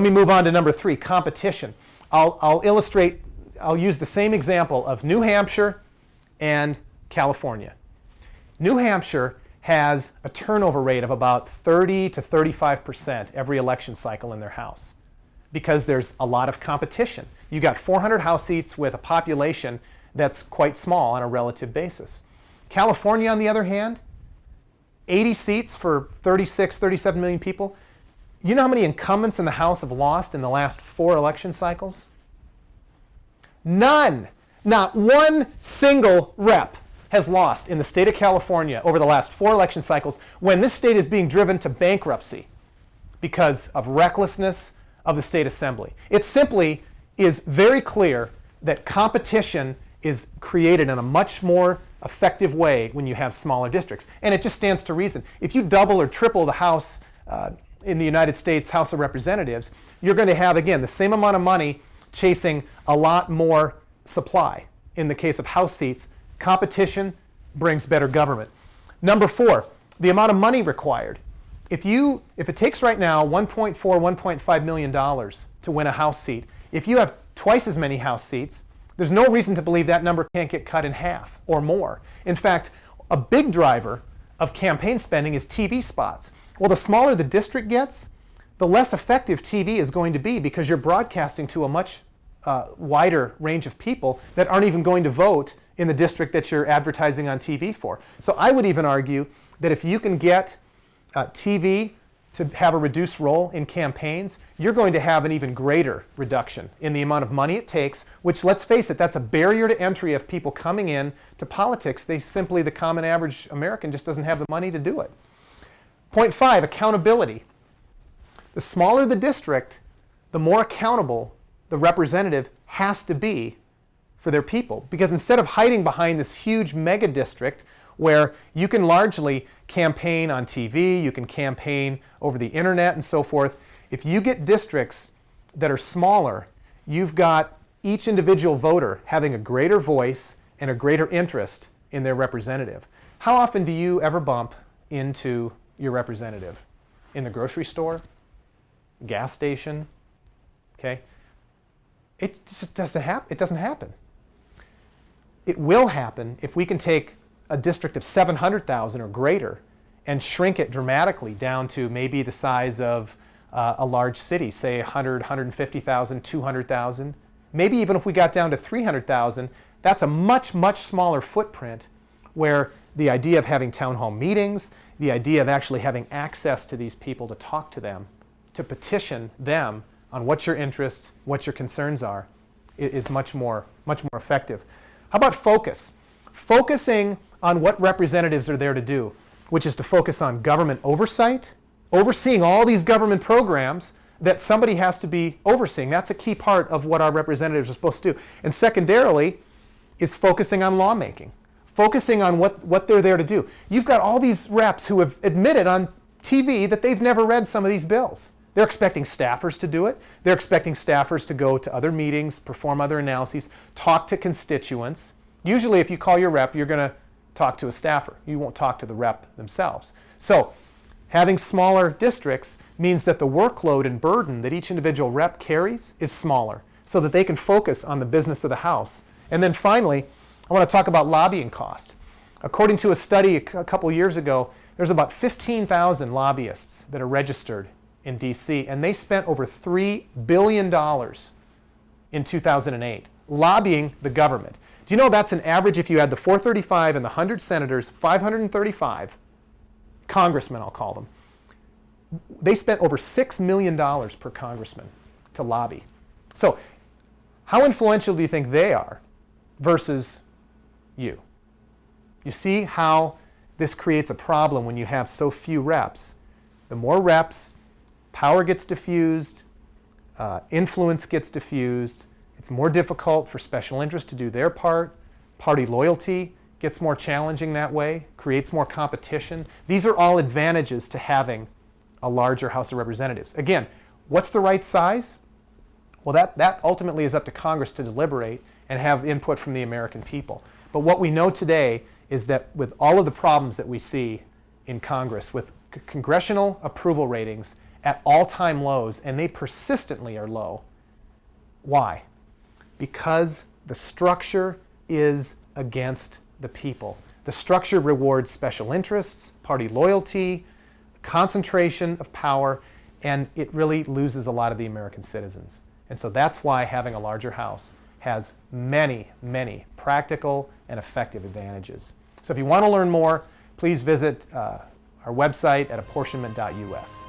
Let me move on to number 3, competition. I'll use the same example of New Hampshire and California. New Hampshire has a turnover rate of about 30 to 35% every election cycle in their House because there's a lot of competition. You got 400 House seats with a population that's quite small on a relative basis. California, on the other hand, 80 seats for 36, 37 million people. You know how many incumbents in the House have lost in the last 4 election cycles? None. Not one single rep has lost in the state of California over the last 4 election cycles when this state is being driven to bankruptcy because of recklessness of the state assembly. It simply is very clear that competition is created in a much more effective way when you have smaller districts. And it just stands to reason. If you double or triple the House in the United States House of Representatives, you're going to have, again, the same amount of money chasing a lot more supply. In the case of House seats, competition brings better government. Number 4, the amount of money required. If it takes right now $1.4, $1.5 million to win a House seat, if you have twice as many House seats, there's no reason to believe that number can't get cut in half or more. In fact, a big driver of campaign spending is TV spots. Well, the smaller the district gets, the less effective TV is going to be because you're broadcasting to a much wider range of people that aren't even going to vote in the district that you're advertising on TV for. So I would even argue that if you can get TV to have a reduced role in campaigns, you're going to have an even greater reduction in the amount of money it takes, which, let's face it, that's a barrier to entry of people coming in to politics. The common average American just doesn't have the money to do it. Point 5, accountability. The smaller the district, the more accountable the representative has to be for their people. Because instead of hiding behind this huge mega district where you can largely campaign on TV, you can campaign over the internet and so forth, if you get districts that are smaller, you've got each individual voter having a greater voice and a greater interest in their representative. How often do you ever bump into your representative? In the grocery store? Gas station? Okay? It just doesn't happen. It doesn't happen. It will happen if we can take a district of 700,000 or greater and shrink it dramatically down to maybe the size of a large city, say 100, 150,000, 200,000. Maybe even if we got down to 300,000, that's a much, much smaller footprint where the idea of having town hall meetings, the idea of actually having access to these people to talk to them, to petition them on what your interests, what your concerns are, is much more effective. How about focus? Focusing on what representatives are there to do, which is to focus on government oversight, overseeing all these government programs that somebody has to be overseeing. That's a key part of what our representatives are supposed to do. And secondarily is focusing on lawmaking, focusing on what they're there to do. You've got all these reps who have admitted on TV that they've never read some of these bills. They're expecting staffers to do it. They're expecting staffers to go to other meetings, perform other analyses, talk to constituents. Usually if you call your rep, you're going to talk to a staffer. You won't talk to the rep themselves. So having smaller districts means that the workload and burden that each individual rep carries is smaller so that they can focus on the business of the House. And then finally, I want to talk about lobbying cost. According to a study a couple years ago, there's about 15,000 lobbyists that are registered in DC, and they spent over $3 billion in 2008 lobbying the government. Do you know that's an average, if you had the 435 and the 100 senators, 535 congressmen, I'll call them, they spent over $6 million per congressman to lobby. So how influential do you think they are versus you? You see how this creates a problem when you have so few reps. The more reps, power gets diffused, influence gets diffused. It's more difficult for special interests to do their part. Party loyalty gets more challenging that way, creates more competition. These are all advantages to having a larger House of Representatives. Again, what's the right size? Well, that ultimately is up to Congress to deliberate and have input from the American people. But what we know today is that with all of the problems that we see in Congress, with congressional approval ratings at all-time lows, and they persistently are low. Why? Because the structure is against the people. The structure rewards special interests, party loyalty, concentration of power, and it really loses a lot of the American citizens. And so that's why having a larger House has many, many practical and effective advantages. So if you want to learn more, please visit our website at apportionment.us.